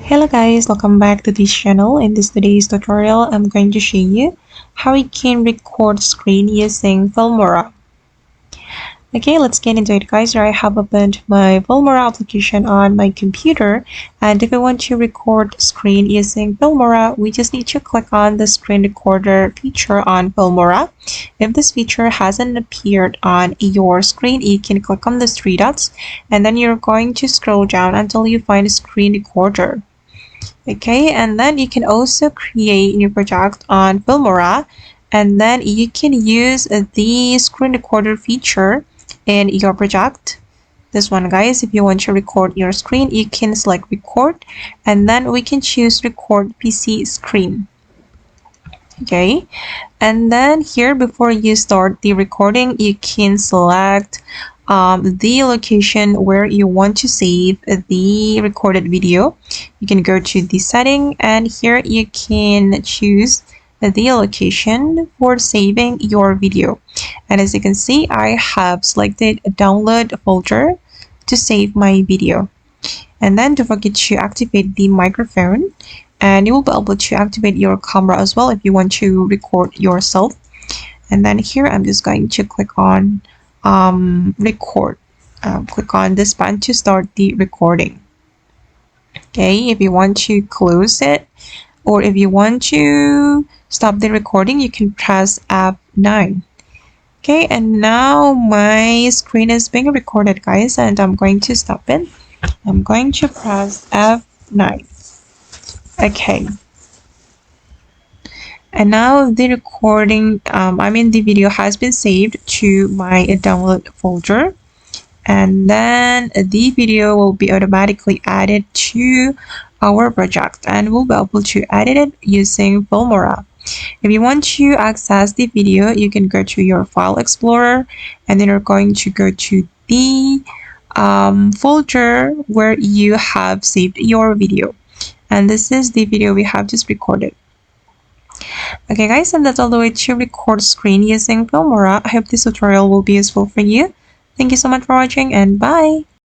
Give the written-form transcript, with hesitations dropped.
Hello guys, welcome back to this channel. In today's tutorial, I'm going to show you how you can record screen using Filmora. Okay, let's get into it guys. Here I have opened my Filmora application on my computer, and if you want to record screen using Filmora, we just need to click on the screen recorder feature on Filmora. If this feature hasn't appeared on your screen, you can click on the three dots and then you're going to scroll down until you find screen recorder. Okay, and then you can also create new project on Filmora, and then you can use the screen recorder feature in your project. This one guys, if you want to record your screen, you can select record and then we can choose record PC screen. Okay, and then here before you start the recording, you can select the location where you want to save the recorded video. You can go to the setting and here you can choose the location for saving your video, and as you can see I have selected a download folder to save my video. And then don't forget to activate the microphone, and you will be able to activate your camera as well if you want to record yourself. And then here I'm just going to click on record. Click on this button to start the recording. Okay, if you want to close it or if you want to stop the recording, you can press F9. Okay, and now my screen is being recorded guys, and I'm going to stop it. I'm going to press F9. Okay, and now the recording the video has been saved to my download folder, and then the video will be automatically added to our project and we'll be able to edit it using Filmora. If you want to access the video, you can go to your file explorer and then you're going to go to the folder where you have saved your video, and this is the video we have just recorded. Okay guys, and that's all the way to record screen using Filmora. I hope this tutorial will be useful for you. Thank you so much for watching and bye.